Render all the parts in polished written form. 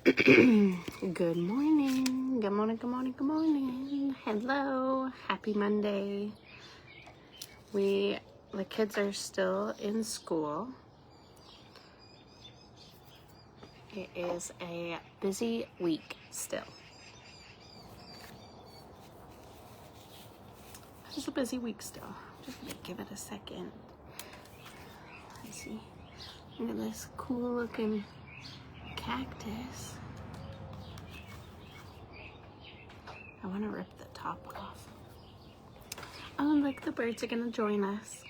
Good morning. Good morning, good morning, good morning. Hello. Happy Monday. The kids are still in school. It is a busy week still. It's a busy week still. Just gonna give it a second. Let's see. Look at this cool looking cactus. I want to rip the top off. Oh, look, the birds are gonna join us.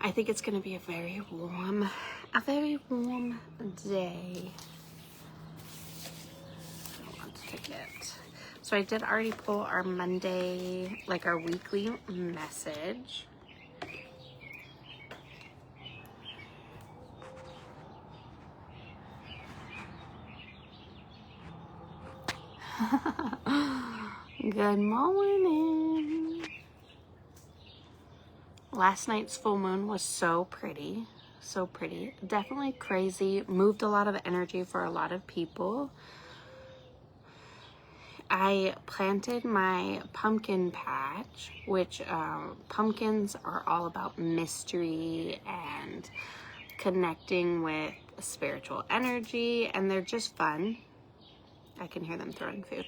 I think it's gonna be a very warm day. I want to get. So I did already pull our Monday, like our weekly message. Good morning. Last night's full moon was so pretty. So pretty. Definitely crazy. Moved a lot of energy for a lot of people. I planted my pumpkin patch, which pumpkins are all about mystery and connecting with spiritual energy, and they're just fun. I can hear them throwing food.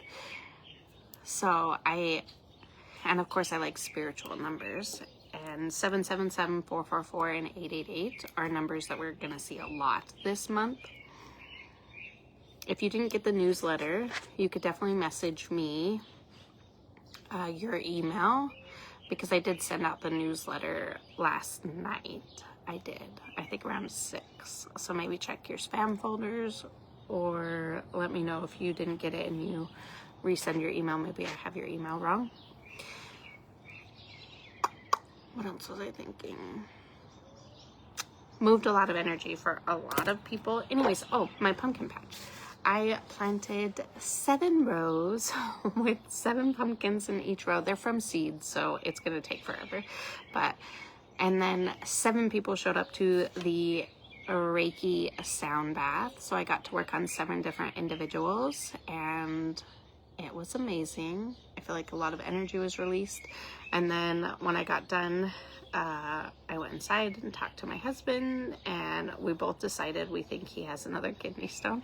So and of course I like spiritual numbers, and 777, 444, and 888 are numbers that we're gonna see a lot this month. If you didn't get the newsletter, you could definitely message me your email, because I did send out the newsletter last night. I think around 6. So maybe check your spam folders, or let me know if you didn't get it and you resend your email. Maybe I have your email wrong. What else was I thinking? Moved a lot of energy for a lot of people. Anyways, my pumpkin patch. I planted 7 rows with 7 pumpkins in each row. They're from seeds, so it's gonna take forever. And then 7 people showed up to the Reiki sound bath. So I got to work on 7 different individuals, and it was amazing. I feel like a lot of energy was released. And then when I got done, I went inside and talked to my husband, and we both decided we think he has another kidney stone.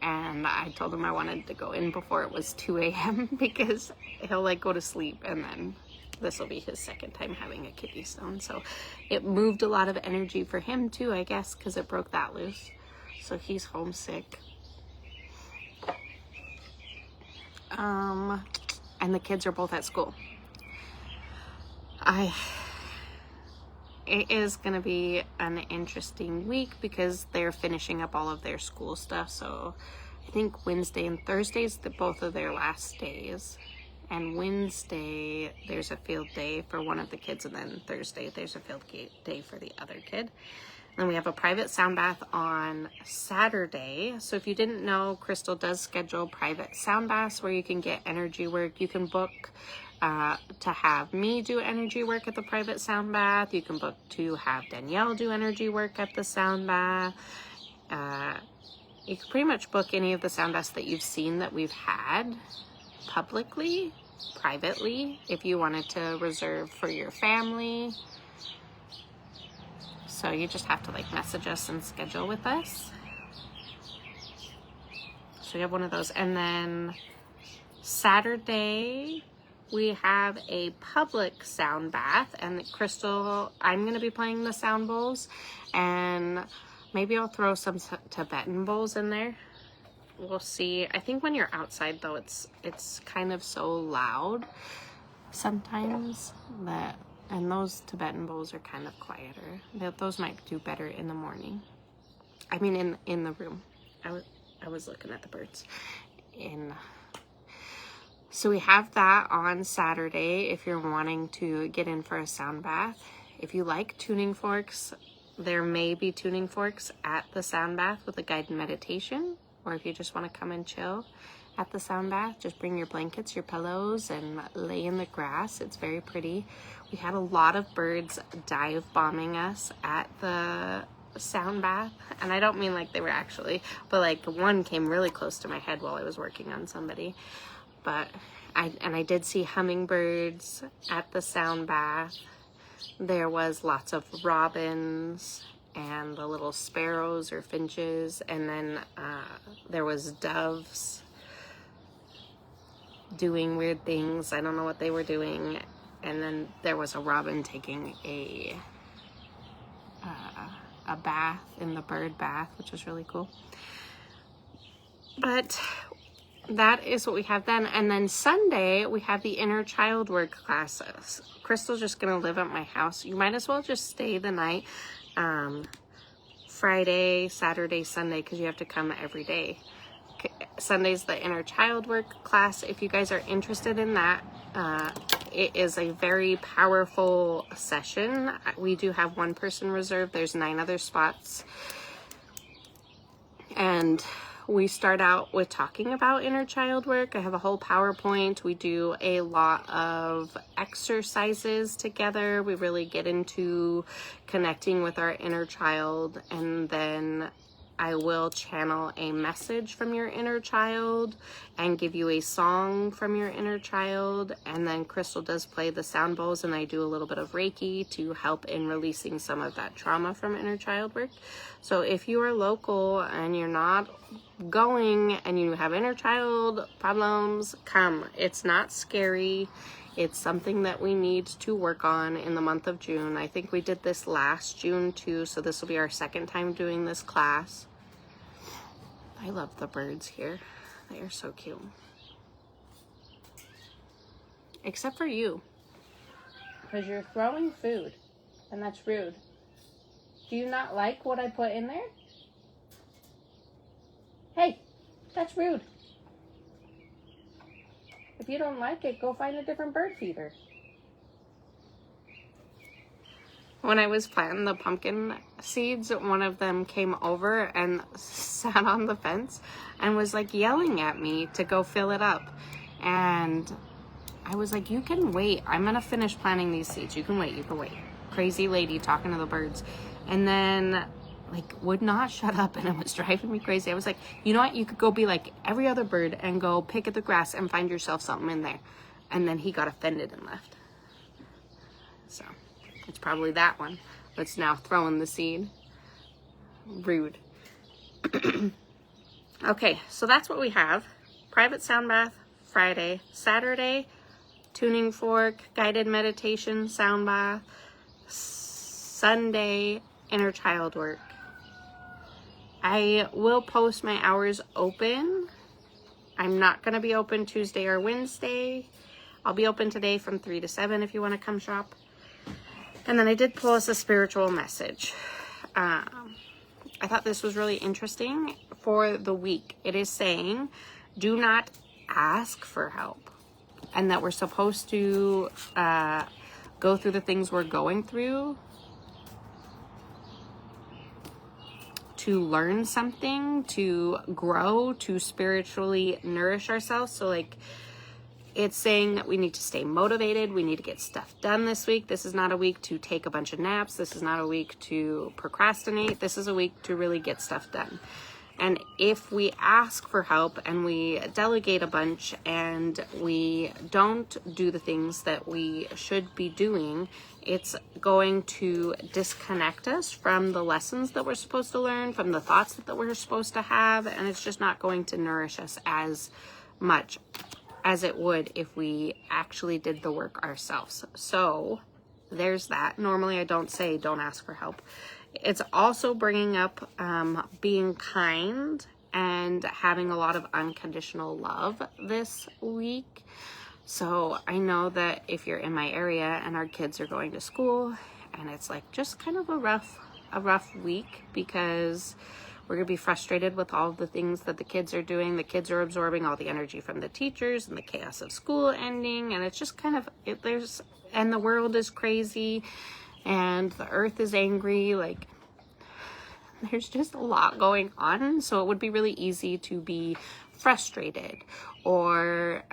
And I told him I wanted to go in before it was 2 a.m. because he'll go to sleep, and then this will be his second time having a kidney stone. So it moved a lot of energy for him too, I guess, because it broke that loose. So he's homesick. And the kids are both at school. It is going to be an interesting week because they're finishing up all of their school stuff. So I think Wednesday and Thursday's both of their last days. And Wednesday, there's a field day for one of the kids. And then Thursday, there's a field day for the other kid. Then we have a private sound bath on Saturday. So if you didn't know, Crystal does schedule private sound baths where you can get energy work. You can book to have me do energy work at the private sound bath. You can book to have Danielle do energy work at the sound bath. You can pretty much book any of the sound baths that you've seen that we've had publicly, privately, if you wanted to reserve for your family. So you just have to message us and schedule with us. So we have one of those. And then Saturday, we have a public sound bath, and Crystal, I'm going to be playing the sound bowls, and maybe I'll throw some Tibetan bowls in there. We'll see. I think when you're outside though, it's kind of so loud sometimes and those Tibetan bowls are kind of quieter. Those might do better in the morning. I mean, in the room. I was looking at the birds. So we have that on Saturday if you're wanting to get in for a sound bath. If you like tuning forks, there may be tuning forks at the sound bath with a guided meditation. Or if you just want to come and chill at the sound bath, just bring your blankets, your pillows, and lay in the grass. It's very pretty. We had a lot of birds dive bombing us at the sound bath, and I don't mean like they were actually, but like one came really close to my head while I was working on somebody. But I did see hummingbirds at the sound bath. There was lots of robins and the little sparrows or finches, and then there was doves doing weird things. I don't know what they were doing. And then there was a robin taking a bath in the bird bath, which was really cool. But that is what we have then. And then Sunday, we have the inner child work classes. Crystal's just going to live at my house. You might as well just stay the night. Friday, Saturday, Sunday, because you have to come every day. Sunday's the inner child work class. If you guys are interested in that, it is a very powerful session. We do have one person reserved. There's 9 other spots. And we start out with talking about inner child work. I have a whole PowerPoint. We do a lot of exercises together. We really get into connecting with our inner child, and then I will channel a message from your inner child and give you a song from your inner child. And then Crystal does play the sound bowls, and I do a little bit of Reiki to help in releasing some of that trauma from inner child work. So if you are local and you're not going and you have inner child problems, come. It's not scary. It's something that we need to work on in the month of June. I think we did this last June too, so this will be our second time doing this class. I love the birds here. They are so cute. Except for you, because you're throwing food, and that's rude. Do you not like what I put in there? Hey, that's rude. If you don't like it, go find a different bird feeder. When I was planting the pumpkin seeds, one of them came over and sat on the fence and was like yelling at me to go fill it up. And I was like, you can wait. I'm going to finish planting these seeds. You can wait. You can wait. Crazy lady talking to the birds. And then like would not shut up, and it was driving me crazy. I was like, you know what? You could go be like every other bird and go pick at the grass and find yourself something in there. And then he got offended and left. So it's probably that one that's now throwing the seed. Rude. Okay, so that's what we have. Private sound bath Friday. Saturday, tuning fork, guided meditation, sound bath. Sunday, inner child work. I will post my hours open. I'm not going to be open Tuesday or Wednesday. I'll be open today from 3 to 7 if you want to come shop. And then I did pull us a spiritual message. I thought this was really interesting for the week. It is saying, do not ask for help. And that we're supposed to go through the things we're going through to learn something, to grow, to spiritually nourish ourselves. So like, it's saying that we need to stay motivated. We need to get stuff done this week. This is not a week to take a bunch of naps. This is not a week to procrastinate. This is a week to really get stuff done. And if we ask for help and we delegate a bunch and we don't do the things that we should be doing, it's going to disconnect us from the lessons that we're supposed to learn, from the thoughts that we're supposed to have, and it's just not going to nourish us as much as it would if we actually did the work ourselves. So there's that. Normally I don't say don't ask for help. It's also bringing up being kind and having a lot of unconditional love this week. So I know that if you're in my area and our kids are going to school and it's like just kind of a rough week because we're going to be frustrated with all the things that the kids are doing. The kids are absorbing all the energy from the teachers and the chaos of school ending. And it's just kind of, and the world is crazy and the earth is angry. Like, there's just a lot going on. So it would be really easy to be frustrated or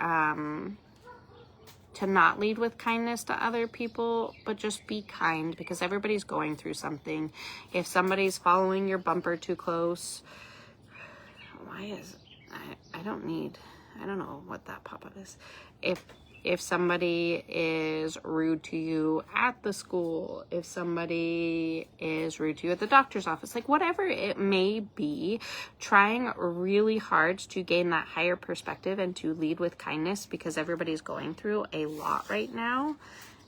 to not lead with kindness to other people, but just be kind, because everybody's going through something. If somebody's following your bumper too close, I don't know what that pop-up is. If somebody is rude to you at the school, if somebody is rude to you at the doctor's office, like whatever it may be, trying really hard to gain that higher perspective and to lead with kindness, because everybody's going through a lot right now.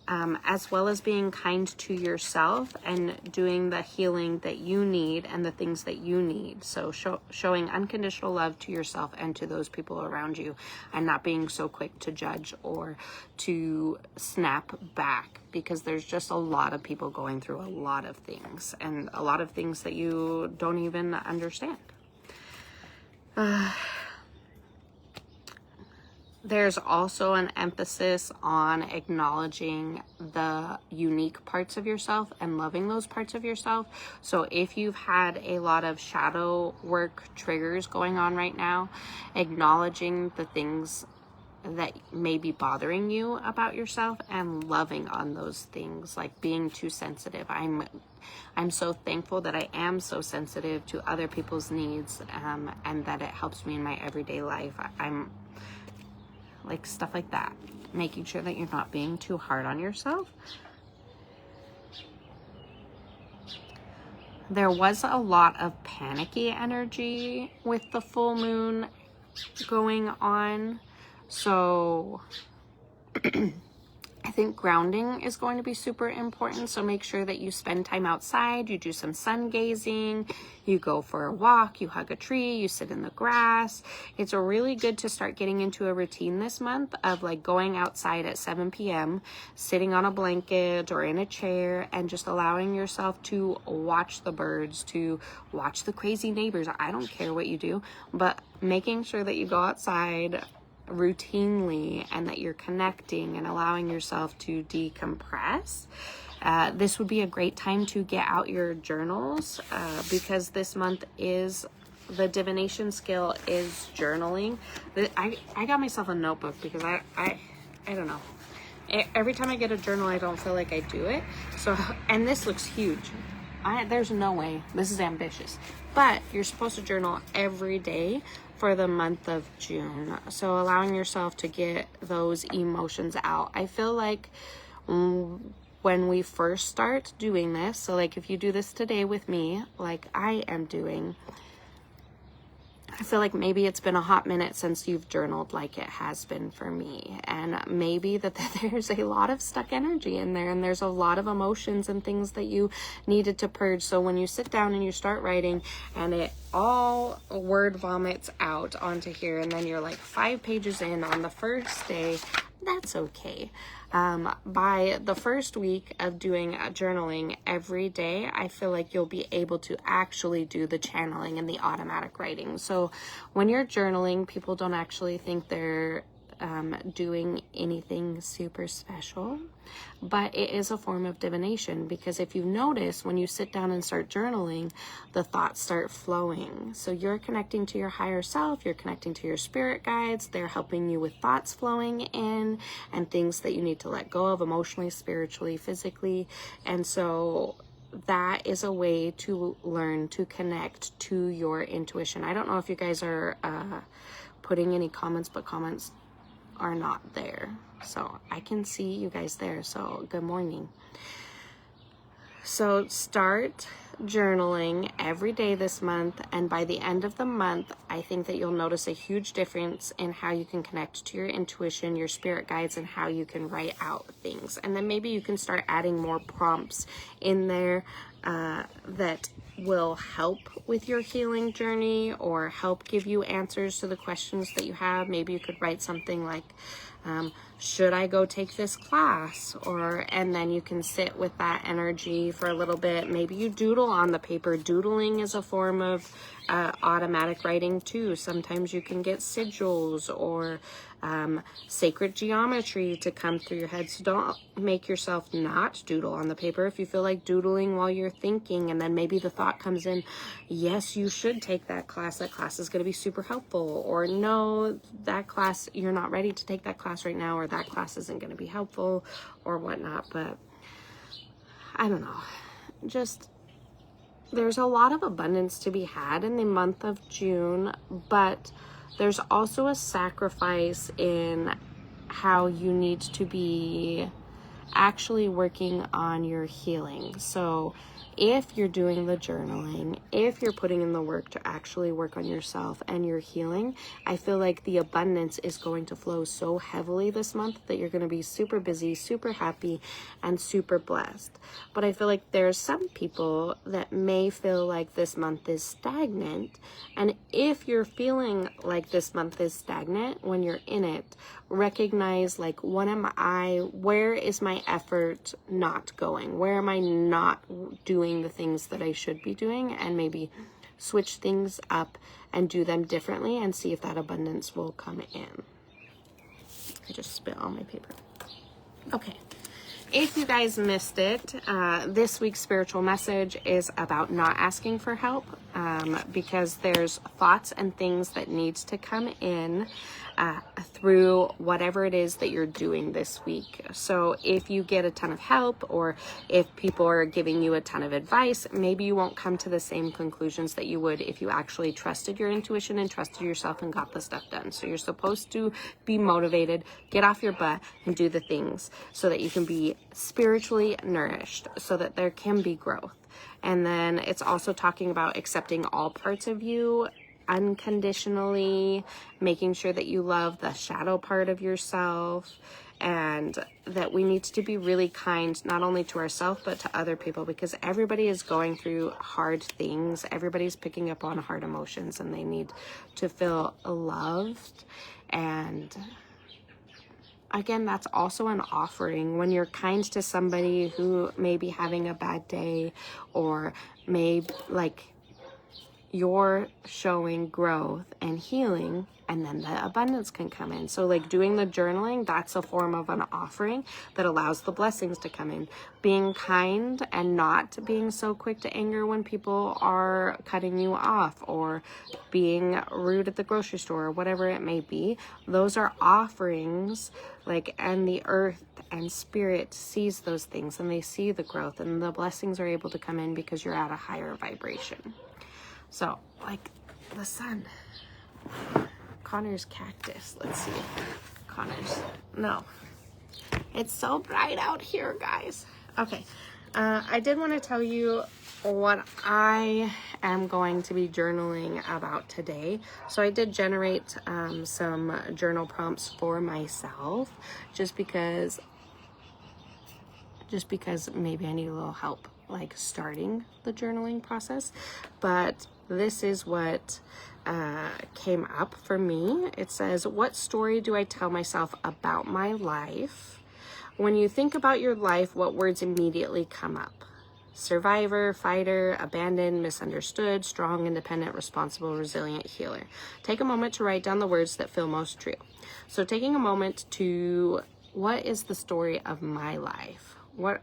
As well as being kind to yourself and doing the healing that you need and the things that you need. So showing unconditional love to yourself and to those people around you, and not being so quick to judge or to snap back, because there's just a lot of people going through a lot of things, and a lot of things that you don't even understand. There's also an emphasis on acknowledging the unique parts of yourself and loving those parts of yourself. So if you've had a lot of shadow work triggers going on right now, acknowledging the things that may be bothering you about yourself and loving on those things, like being too sensitive. I'm so thankful that I am so sensitive to other people's needs, and that it helps me in my everyday life. I'm like stuff like that, making sure that you're not being too hard on yourself. There was a lot of panicky energy with the full moon going on, so I think grounding is going to be super important. So make sure that you spend time outside, you do some sun gazing, you go for a walk, you hug a tree, you sit in the grass. It's really good to start getting into a routine this month of like going outside at 7 p.m., sitting on a blanket or in a chair, and just allowing yourself to watch the birds, to watch the crazy neighbors. I don't care what you do, but making sure that you go outside routinely and that you're connecting and allowing yourself to decompress. This would be a great time to get out your journals, because this month is the divination skill is journaling. I got myself a notebook because I don't know. Every time I get a journal, I don't feel like I do it. So, and this looks huge. There's no way. This is ambitious. But you're supposed to journal every day for the month of June. So allowing yourself to get those emotions out. I feel like when we first start doing this, so like if you do this today with me, like I am doing, I feel like maybe it's been a hot minute since you've journaled like it has been for me. And maybe that there's a lot of stuck energy in there, and there's a lot of emotions and things that you needed to purge. So when you sit down and you start writing and it all word vomits out onto here, and then you're like 5 pages in on the first day, that's okay. By the first week of doing journaling every day, I feel like you'll be able to actually do the channeling and the automatic writing. So when you're journaling, people don't actually think they're doing anything super special, but it is a form of divination, because if you notice, when you sit down and start journaling, the thoughts start flowing. So you're connecting to your higher self, you're connecting to your spirit guides, they're helping you with thoughts flowing in and things that you need to let go of emotionally, spiritually, physically. And so that is a way to learn to connect to your intuition. I don't know if you guys are putting any comments, but comments are not there, so I can see you guys there, so good morning. So start journaling every day this month, and by the end of the month, I think that you'll notice a huge difference in how you can connect to your intuition, your spirit guides, and how you can write out things. And then maybe you can start adding more prompts in there that will help with your healing journey or help give you answers to the questions that you have. Maybe you could write something like, should I go take this class? And then you can sit with that energy for a little bit. Maybe you doodle on the paper. Doodling is a form of automatic writing too. Sometimes you can get sigils or sacred geometry to come through your head. So don't make yourself not doodle on the paper. If you feel like doodling while you're thinking, and then maybe the thought comes in, yes, you should take that class. That class is going to be super helpful. Or no, that class, you're not ready to take that class right now, or that class isn't going to be helpful or whatnot. But I don't know. Just, there's a lot of abundance to be had in the month of June, but there's also a sacrifice in how you need to be actually working on your healing. So if you're doing the journaling, if you're putting in the work to actually work on yourself and your healing, I feel like the abundance is going to flow so heavily this month that you're going to be super busy, super happy, and super blessed. But I feel like there's some people that may feel like this month is stagnant. And if you're feeling like this month is stagnant when you're in it, recognize, like, where is my effort not going? Where am I not doing the things that I should be doing? And maybe switch things up and do them differently and see if that abundance will come in. I just spit all my paper. Okay. If you guys missed it, this week's spiritual message is about not asking for help, because there's thoughts and things that needs to come in through whatever it is that you're doing this week. So if you get a ton of help, or if people are giving you a ton of advice, maybe you won't come to the same conclusions that you would if you actually trusted your intuition and trusted yourself and got the stuff done. So you're supposed to be motivated, get off your butt, and do the things so that you can be spiritually nourished, so that there can be growth. And then it's also talking about accepting all parts of you unconditionally, making sure that you love the shadow part of yourself, and that we need to be really kind, not only to ourselves, but to other people, because everybody is going through hard things. Everybody's picking up on hard emotions, and they need to feel loved. And again, that's also an offering. When you're kind to somebody who may be having a bad day, or you're showing growth and healing, and then the abundance can come in. So like doing the journaling, that's a form of an offering that allows the blessings to come in. Being kind and not being so quick to anger when people are cutting you off, or being rude at the grocery store, or whatever it may be, those are offerings. And the earth and spirit sees those things, and they see the growth, and the blessings are able to come in because you're at a higher vibration. So, like the sun, Connor's cactus. Let's see. Connor's. No. It's so bright out here, guys. Okay. I did want to tell you what I am going to be journaling about today. So I did generate some journal prompts for myself, just because maybe I need a little help starting the journaling process. But this is what came up for me. It says, what story do I tell myself about my life? When you think about your life, what words immediately come up? Survivor, fighter, abandoned, misunderstood, strong, independent, responsible, resilient, healer. Take a moment to write down the words that feel most true. So taking a moment to, what is the story of my life? What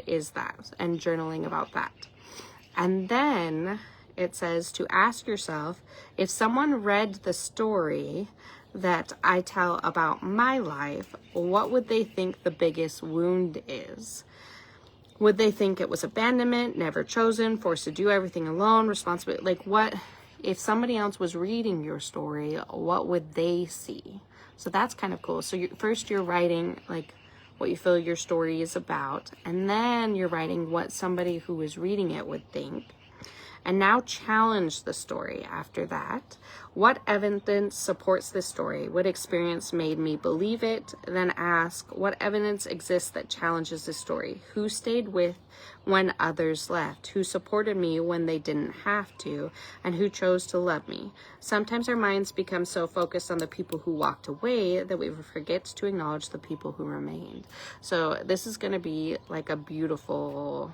is that? And journaling about that. And then it says to ask yourself, if someone read the story that I tell about my life, what would they think the biggest wound is? Would they think it was abandonment, never chosen, forced to do everything alone, responsibility? What, if somebody else was reading your story, what would they see? So that's kind of cool. So first you're writing what you feel your story is about, and then you're writing what somebody who is reading it would think. And now challenge the story after that. What evidence supports this story? What experience made me believe it? Then ask, what evidence exists that challenges this story? Who stayed with when others left? Who supported me when they didn't have to? And who chose to love me? Sometimes our minds become so focused on the people who walked away that we forget to acknowledge the people who remained. So this is going to be a beautiful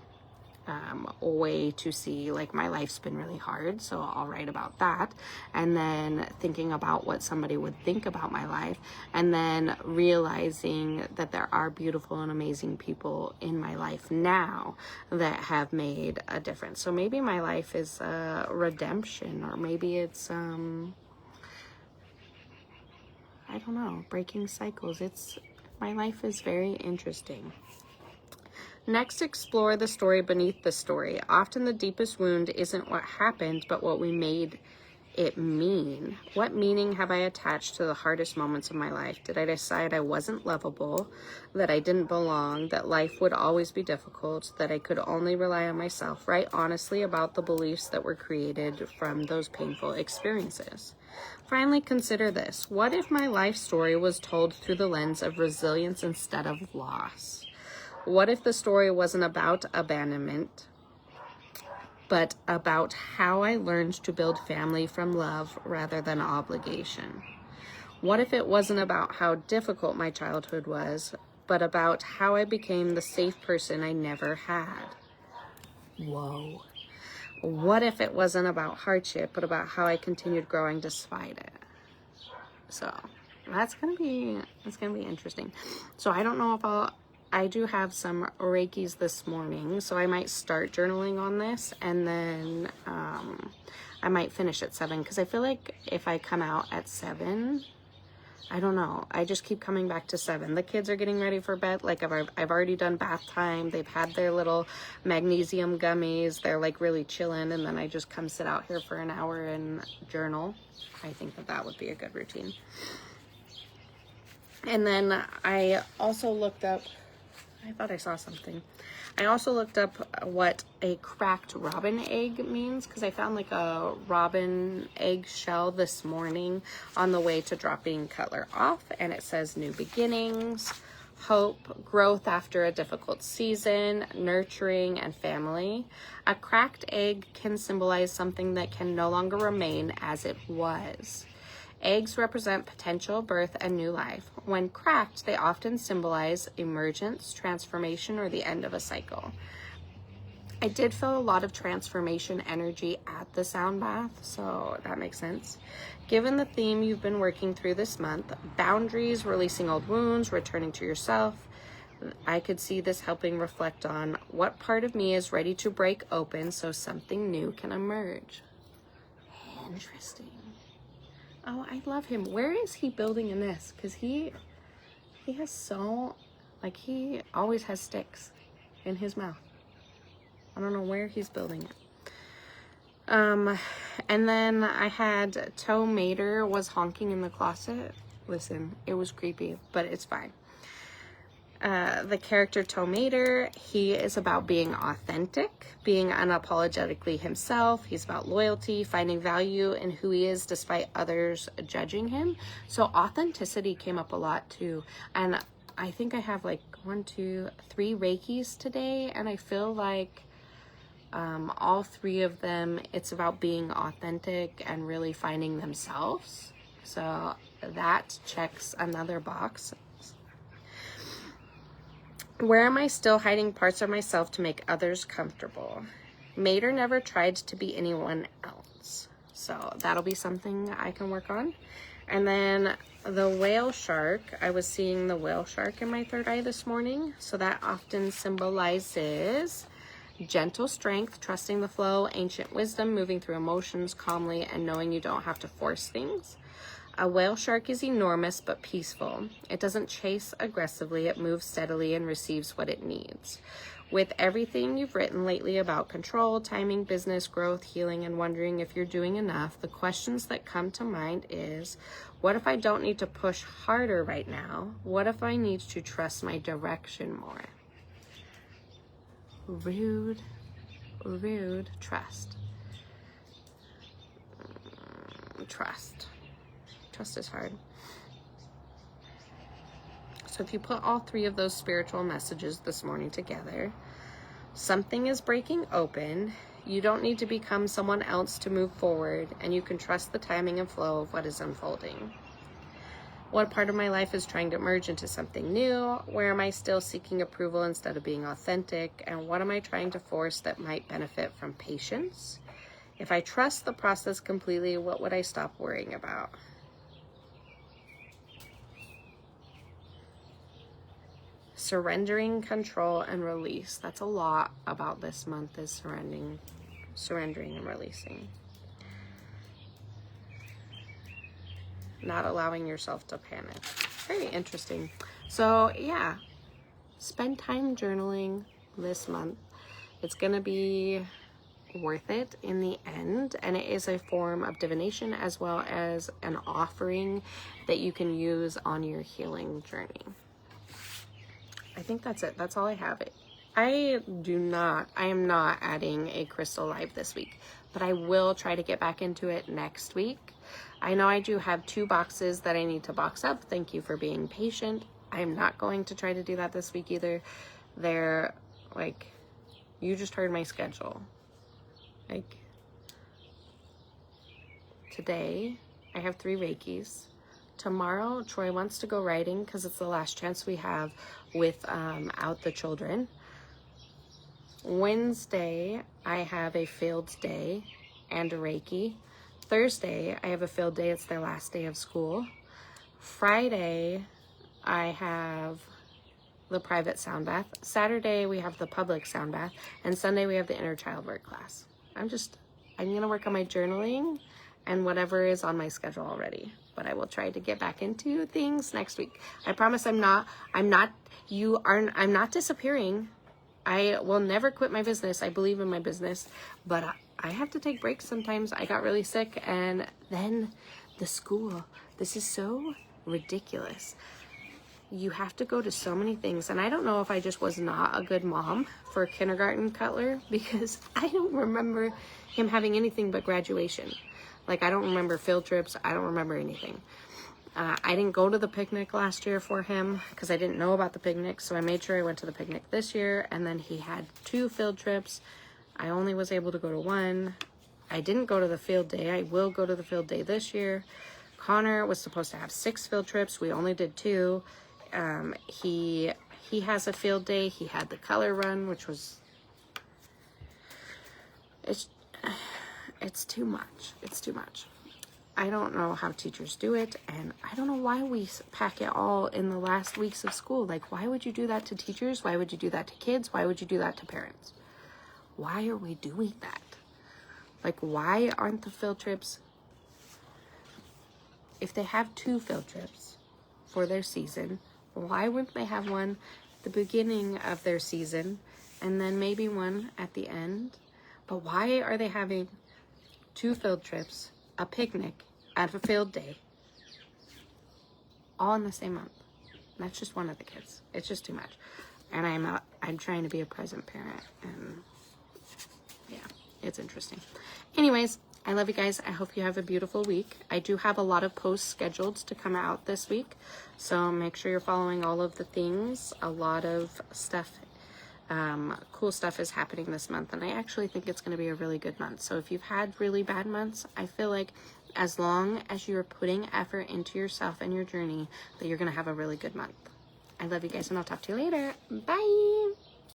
way to see, like, my life's been really hard, so I'll write about that. And then thinking about what somebody would think about my life, and then realizing that there are beautiful and amazing people in my life now that have made a difference. So maybe my life is redemption, or maybe it's I don't know, breaking cycles. My life is very interesting. Next, explore the story beneath the story. Often the deepest wound isn't what happened, but what we made it mean. What meaning have I attached to the hardest moments of my life? Did I decide I wasn't lovable, that I didn't belong, that life would always be difficult, that I could only rely on myself? Write honestly about the beliefs that were created from those painful experiences. Finally, consider this. What if my life story was told through the lens of resilience instead of loss? What if the story wasn't about abandonment, but about how I learned to build family from love rather than obligation? What if it wasn't about how difficult my childhood was, but about how I became the safe person I never had? Whoa. What if it wasn't about hardship, but about how I continued growing despite it? So that's gonna be interesting. So I don't know if I do have some Reikis this morning, so I might start journaling on this, and then I might finish at 7, because I feel like if I come out at 7, I don't know, I just keep coming back to 7. The kids are getting ready for bed. Like, I've already done bath time. They've had their little magnesium gummies. They're like really chilling, and then I just come sit out here for an hour and journal. I think that would be a good routine. And then I also looked up, I thought I saw something. I also looked up what a cracked robin egg means, because I found like a robin egg shell this morning on the way to dropping Cutler off, and it says new beginnings, hope, growth after a difficult season, nurturing, and family. A cracked egg can symbolize something that can no longer remain as it was. Eggs represent potential, birth, and new life. When cracked, they often symbolize emergence, transformation, or the end of a cycle. I did feel a lot of transformation energy at the sound bath, so that makes sense. Given the theme you've been working through this month, boundaries, releasing old wounds, returning to yourself, I could see this helping reflect on what part of me is ready to break open so something new can emerge. Interesting. Oh, I love him. Where is he building in this? Because he has so, like, he always has sticks in his mouth. I don't know where he's building it. And then I had Tow Mater was honking in the closet. Listen, it was creepy, but it's fine. The character Tow Mater, he is about being authentic, being unapologetically himself. He's about loyalty, finding value in who he is despite others judging him. So authenticity came up a lot too. And I think I have like 1, 2, 3 Reikis today, and I feel like all 3 of them, it's about being authentic and really finding themselves. So that checks another box. Where am I still hiding parts of myself to make others comfortable? Mater never tried to be anyone else. So that'll be something I can work on. And then the whale shark, I was seeing the whale shark in my third eye this morning. So that often symbolizes gentle strength, trusting the flow, ancient wisdom, moving through emotions calmly, and knowing you don't have to force things. A whale shark is enormous but peaceful. It doesn't chase aggressively, it moves steadily and receives what it needs. With everything you've written lately about control, timing, business, growth, healing, and wondering if you're doing enough, the questions that come to mind is, what if I don't need to push harder right now? What if I need to trust my direction more? Rude, trust. Trust is hard. So if you put all 3 of those spiritual messages this morning together, something is breaking open. You don't need to become someone else to move forward, and you can trust the timing and flow of what is unfolding. What part of my life is trying to merge into something new? Where am I still seeking approval instead of being authentic? And what am I trying to force that might benefit from patience? If I trust the process completely, what would I stop worrying about? Surrendering, control, and release. That's a lot about this month, is surrendering and releasing. Not allowing yourself to panic. Very interesting. So yeah, spend time journaling this month. It's gonna be worth it in the end, and it is a form of divination as well as an offering that you can use on your healing journey. I think that's it. That's all I have. I am not adding a crystal live this week, but I will try to get back into it next week. I know I do have 2 boxes that I need to box up. Thank you for being patient. I'm not going to try to do that this week either. They're like, you just heard my schedule. Like, today I have 3 Reikis. Tomorrow, Troy wants to go riding because it's the last chance we have without the children. Wednesday, I have a field day and a Reiki. Thursday, I have a field day. It's their last day of school. Friday, I have the private sound bath. Saturday, we have the public sound bath. And Sunday, we have the inner child work class. I'm going to work on my journaling and whatever is on my schedule already. But I will try to get back into things next week. I promise I'm not disappearing. I will never quit my business. I believe in my business, but I have to take breaks sometimes. I got really sick, and then the school. This is so ridiculous. You have to go to so many things, and I don't know if I just was not a good mom for kindergarten Cutler, because I don't remember him having anything but graduation. Like, I don't remember field trips. I don't remember anything. I didn't go to the picnic last year for him because I didn't know about the picnic. So I made sure I went to the picnic this year. And then he had 2 field trips. I only was able to go to 1. I didn't go to the field day. I will go to the field day this year. Connor was supposed to have 6 field trips. We only did 2. He has a field day. He had the color run, which was... It's too much. It's too much. I don't know how teachers do it, and I don't know why we pack it all in the last weeks of school. Like, why would you do that to teachers? Why would you do that to kids? Why would you do that to parents? Why are we doing that? Like, why aren't the field trips... If they have 2 field trips for their season, why wouldn't they have one at the beginning of their season and then maybe one at the end? But why are they having 2 field trips, a picnic, and a field day, all in the same month? That's just one of the kids. It's just too much. And I'm trying to be a present parent, and yeah, it's interesting. Anyways, I love you guys. I hope you have a beautiful week. I do have a lot of posts scheduled to come out this week, so make sure you're following all of the things. A lot of stuff, cool stuff is happening this month, and I actually think it's going to be a really good month. So if you've had really bad months, I feel like as long as you're putting effort into yourself and your journey, that you're going to have a really good month. I love you guys, and I'll talk to you later. Bye.